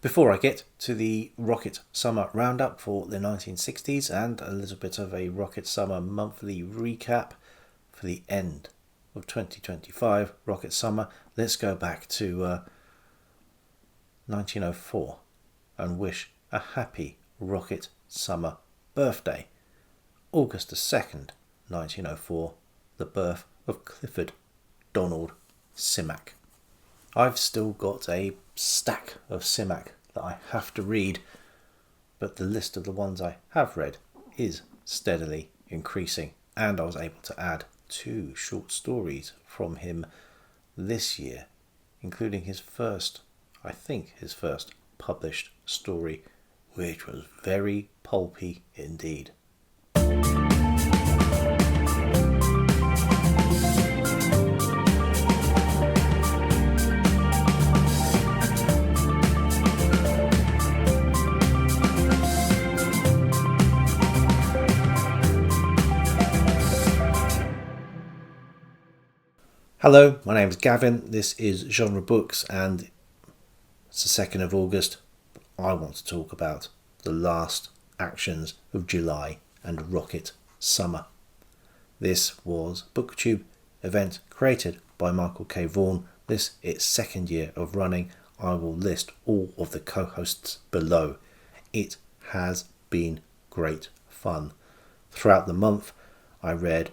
Before I get to the Rocket Summer Roundup for the 1960s and a little bit of a Rocket Summer monthly recap for the end of 2025 Rocket Summer, let's go back to 1904 and wish a happy Rocket Summer birthday. August the 2nd, 1904, the birth of Clifford Donald Simak. I've still got a stack of Simak that I have to read, but the list of the ones I have read is steadily increasing, and I was able to add 2 short stories from him this year, including his first published story, which was very pulpy indeed. Hello, my name is Gavin, this is Genre Books, and it's the 2nd of August. I want to talk about the last actions of July and Rocket Summer. This was a BookTube event created by Michael K. Vaughan. This is its 2nd year of running. I will list all of the co-hosts below. It has been great fun. Throughout the month, I read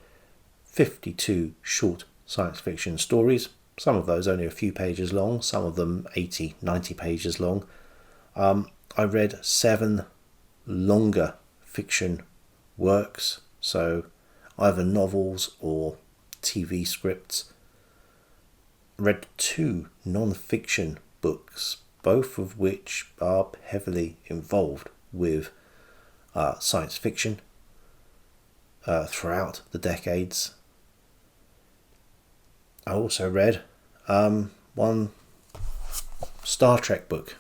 52 short science fiction stories, some of those only a few pages long, some of them 80, 90 pages long. I read 7 longer fiction works, so either novels or TV scripts. Read 2 non-fiction books, both of which are heavily involved with science fiction throughout the decades. I also read 1 Star Trek book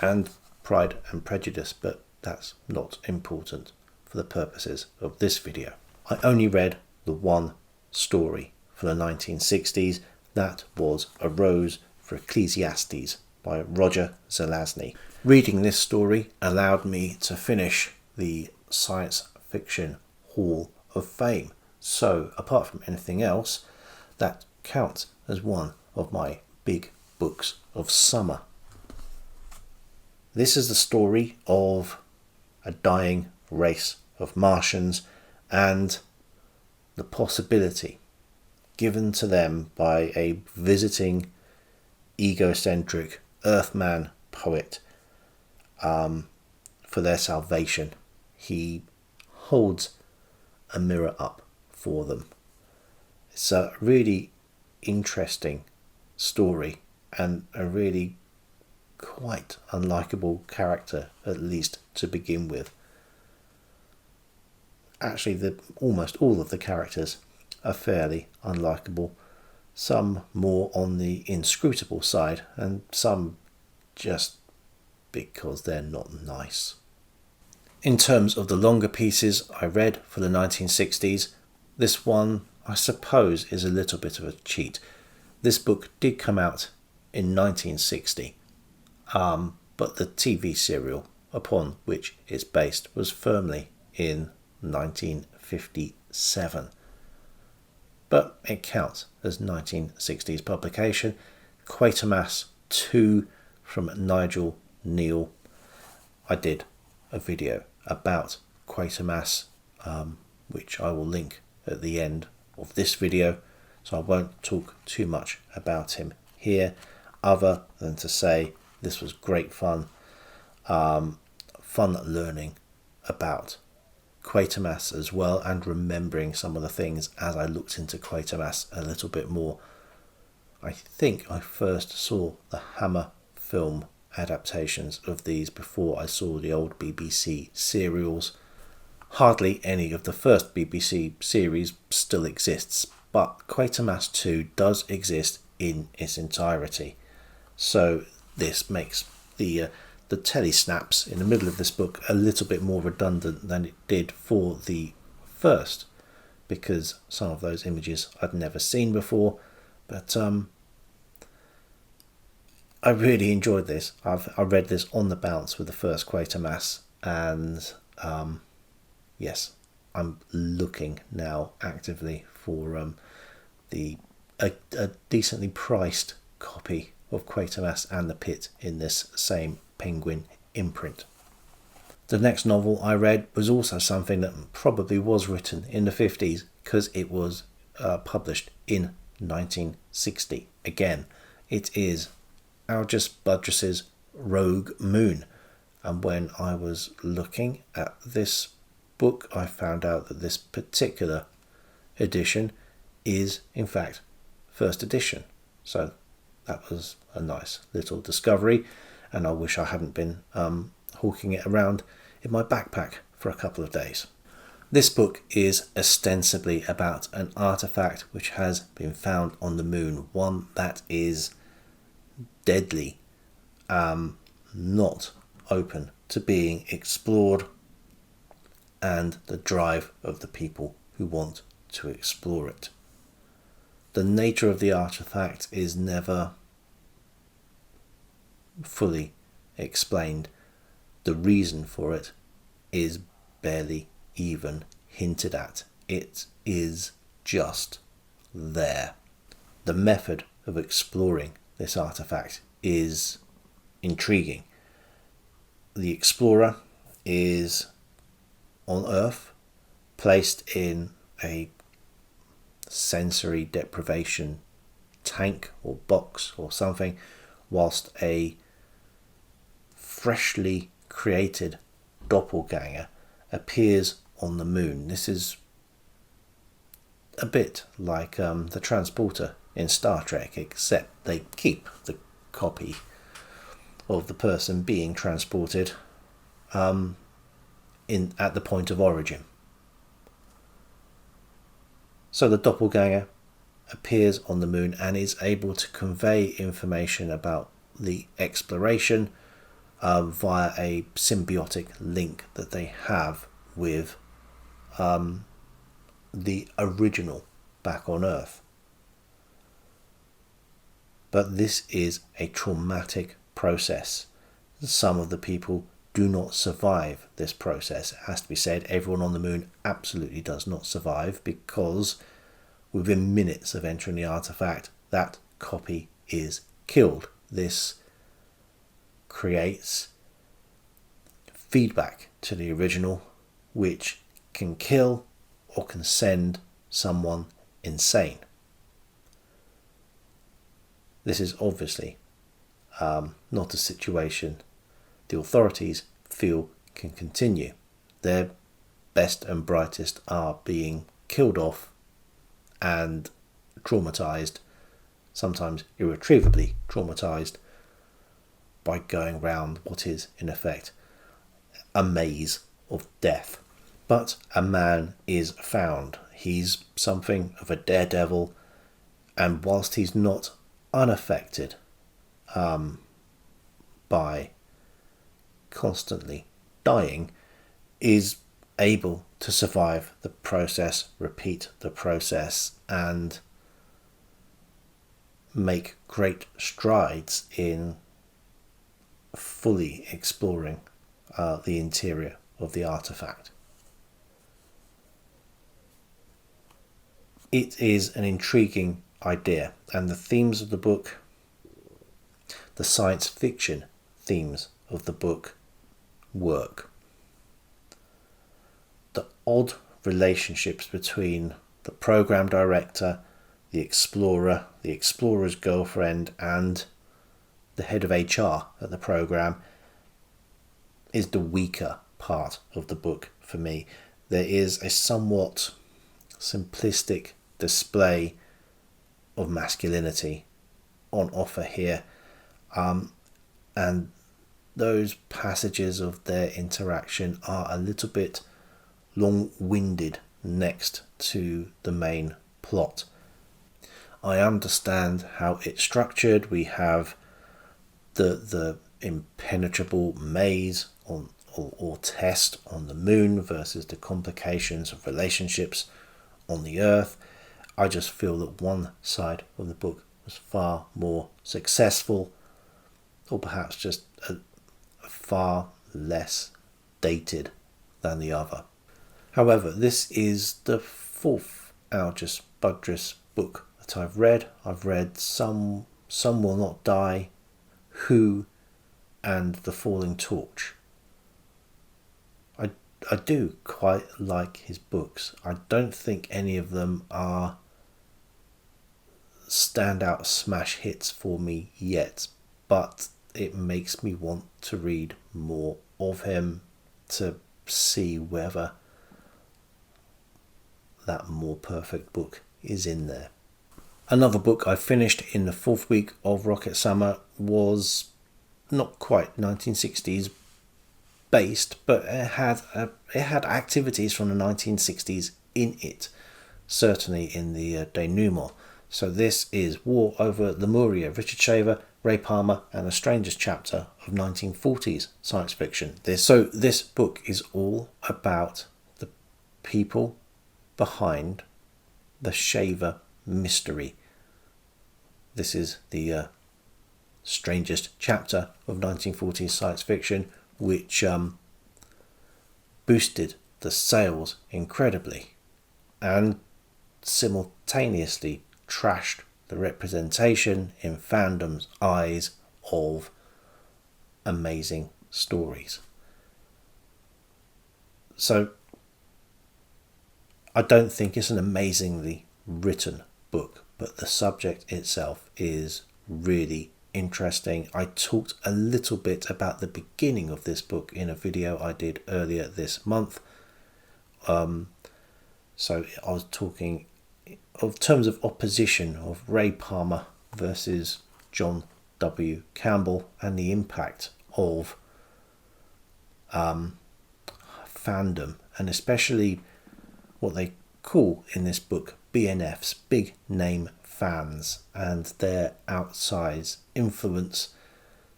and Pride and Prejudice, but that's not important for the purposes of this video. I only read the 1 story for the 1960s. That was A Rose for Ecclesiastes by Roger Zelazny. Reading this story allowed me to finish the Science Fiction Hall of Fame. So, apart from anything else, that counts as one of my big books of summer. This is the story of a dying race of Martians and the possibility given to them by a visiting egocentric Earthman poet for their salvation. He holds a mirror up for them. It's a really interesting story and a really quite unlikable character, at least to begin with. Actually, almost all of the characters are fairly unlikable, some more on the inscrutable side and some just because they're not nice. In terms of the longer pieces I read for the 1960s, this one I suppose is a little bit of a cheat. This book did come out in 1960, but the TV serial upon which it's based was firmly in 1957. But it counts as 1960s publication. Quatermass 2 from Nigel Neal. I did a video about Quatermass, which I will link at the end of this video, so I won't talk too much about him here, other than to say this was great fun. Fun learning about Quatermass as well, and remembering some of the things as I looked into Quatermass a little bit more. I think I first saw the Hammer film adaptations of these before I saw the old BBC serials. Hardly any of the first BBC series still exists, but Quatermass 2 does exist in its entirety. So this makes the telesnaps in the middle of this book a little bit more redundant than it did for the first, because some of those images I'd never seen before. But I really enjoyed this. I read this on the bounce with the first Quatermass, and yes, I'm looking now actively for a decently priced copy of Quatermass and the Pit in this same Penguin imprint. The next novel I read was also something that probably was written in the 50s, because it was published in 1960. Again, it is Algis Budrus's Rogue Moon. And when I was looking at this book, I found out that this particular edition is, in fact, first edition. So that was a nice little discovery, and I wish I hadn't been hawking it around in my backpack for a couple of days. This book is ostensibly about an artifact which has been found on the moon, one that is deadly, not open to being explored, and the drive of the people who want to explore it. The nature of the artifact is never fully explained. The reason for it is barely even hinted at. It is just there. The method of exploring this artifact is intriguing. The explorer is on Earth, placed in a sensory deprivation tank or box or something, whilst a freshly created doppelganger appears on the moon. This is a bit like the transporter in Star Trek, except they keep the copy of the person being transported at the point of origin. So the doppelganger appears on the moon and is able to convey information about the exploration via a symbiotic link that they have with the original back on Earth. But this is a traumatic process. Some of the people do not survive this process. It has to be said, everyone on the moon absolutely does not survive, because within minutes of entering the artifact, that copy is killed. This creates feedback to the original, which can kill or can send someone insane. This is obviously not a situation the authorities feel can continue. Their best and brightest are being killed off and traumatized, sometimes irretrievably traumatized, by going round what is in effect a maze of death. But a man is found. He's something of a daredevil, and whilst he's not unaffected by constantly dying, is able to survive the process, repeat the process, and make great strides in fully exploring the interior of the artifact. It is an intriguing idea, and the themes of the book, the science fiction themes of the book, work. The odd relationships between the program director, the explorer, the explorer's girlfriend, and the head of HR at the program is the weaker part of the book for me. There is a somewhat simplistic display of masculinity on offer here, and those passages of their interaction are a little bit long-winded next to the main plot. I understand how it's structured. We have the impenetrable maze or test on the moon versus the complications of relationships on the Earth. I just feel that one side of the book was far more successful or perhaps just far less dated than the other. However, this is the fourth Algis Budrys book that I've read. I've read Some Will Not Die, Who, and The Falling Torch. I do quite like his books. I don't think any of them are standout smash hits for me yet, but it makes me want to read more of him to see whether that more perfect book is in there. Another book I finished in the fourth week of Rocket Summer was not quite 1960s based, but it had activities from the 1960s in it, certainly in the denouement. So this is War Over Lemuria, Richard Shaver, Ray Palmer, and the Strangest Chapter of 1940s science fiction. This book is all about the people behind the Shaver mystery. This is the Strangest Chapter of 1940s science fiction, which boosted the sales incredibly and simultaneously trashed the representation in fandom's eyes of amazing stories. So I don't think it's an amazingly written book, but the subject itself is really interesting. I talked a little bit about the beginning of this book in a video I did earlier this month. So I was talking of terms of opposition of Ray Palmer versus John W. Campbell and the impact of fandom, and especially what they call in this book BNFs, big name fans, and their outsized influence,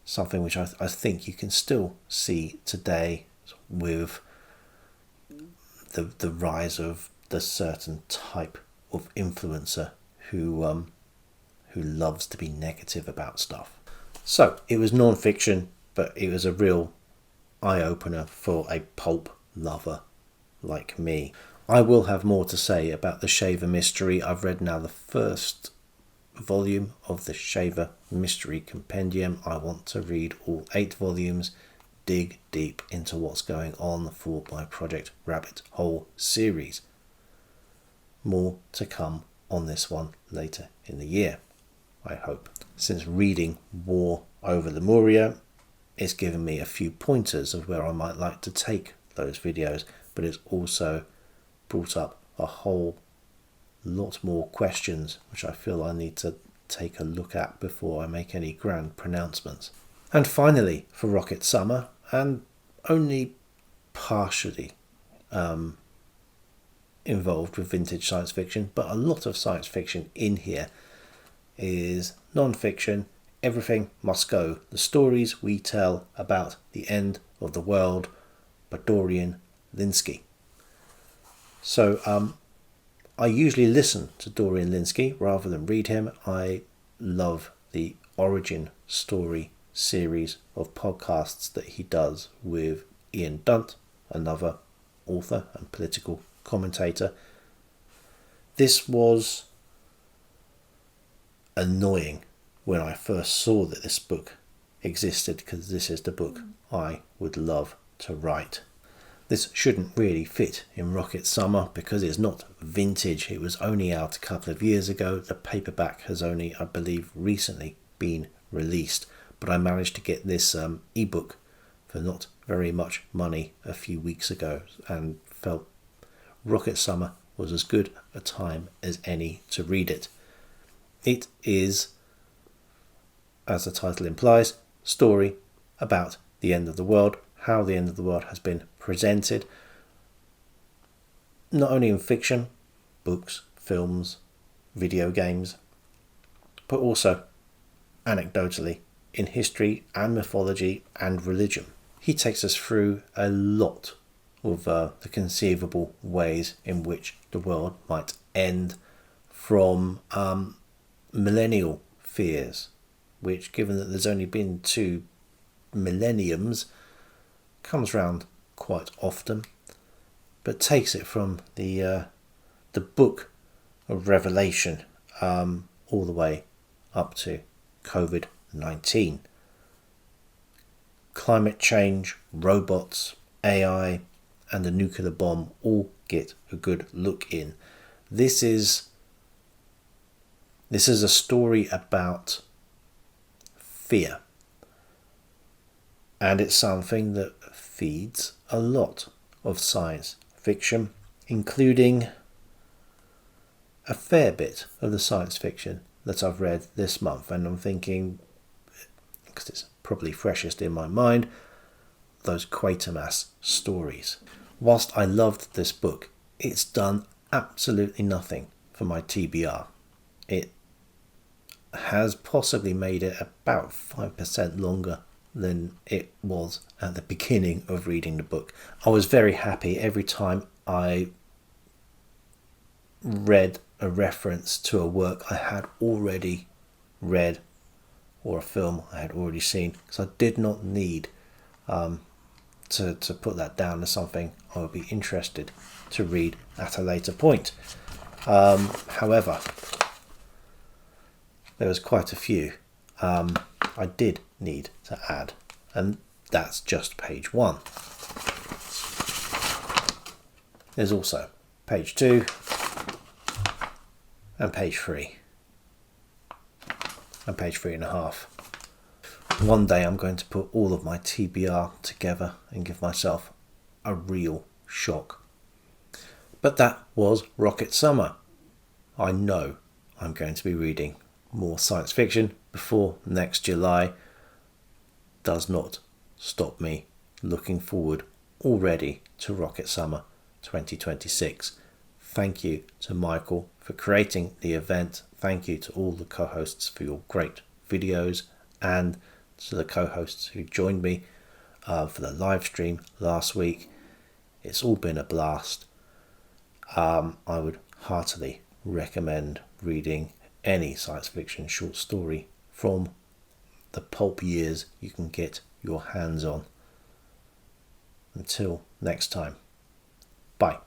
something which I think you can still see today with the rise of the certain type of influencer who loves to be negative about stuff. So it was non-fiction, but it was a real eye-opener for a pulp lover like me. I will have more to say about the Shaver mystery. I've read now the first volume of the Shaver Mystery Compendium. I want to read all 8 volumes, dig deep into what's going on for my Project Rabbit Hole series. More to come on this one later in the year, I hope. Since reading War Over Lemuria, it's given me a few pointers of where I might like to take those videos, but it's also brought up a whole lot more questions which I feel I need to take a look at before I make any grand pronouncements. And finally, for Rocket Summer, and only partially involved with vintage science fiction, but a lot of science fiction in here, is non-fiction. Everything Must Go, the stories we tell about the end of the world by Dorian Lynskey. So I usually listen to Dorian Lynskey rather than read him. I love the origin story series of podcasts that he does with Ian Dunt, another author and political commentator. This was annoying when I first saw that this book existed, because this is the book I would love to write. This shouldn't really fit in Rocket Summer because it's not vintage. It was only out a couple of years ago. The paperback has only, I believe, recently been released. But I managed to get this ebook for not very much money a few weeks ago and felt Rocket Summer was as good a time as any to read it. It is, as the title implies, story about the end of the world, how the end of the world has been presented, not only in fiction, books, films, video games, but also anecdotally in history and mythology and religion. He takes us through a lot of the conceivable ways in which the world might end, from millennial fears which, given that there's only been 2 millenniums, comes round quite often, but takes it from the book of Revelation all the way up to COVID-19. Climate change, robots, AI, and the nuclear bomb all get a good look in. This is a story about fear, and it's something that feeds a lot of science fiction, including a fair bit of the science fiction that I've read this month. And I'm thinking, because it's probably freshest in my mind, those Quatermass stories. Whilst I loved this book, it's done absolutely nothing for my TBR. It has possibly made it about 5% longer than it was at the beginning of reading the book. I was very happy every time I read a reference to a work I had already read or a film I had already seen, because I did not need to put that down as something I would be interested to read at a later point. However, there was quite a few I did need to add, and that's just page 1. There's also page 2 and page 3 and page 3.5. One day I'm going to put all of my TBR together and give myself a real shock. But that was Rocket Summer. I know I'm going to be reading more science fiction before next July. Does not stop me looking forward already to Rocket Summer 2026. Thank you to Michael for creating the event. Thank you to all the co-hosts for your great videos, and to the co-hosts who joined me for the live stream last week. It's all been a blast. I would heartily recommend reading any science fiction short story from the pulp years you can get your hands on. Until next time, bye.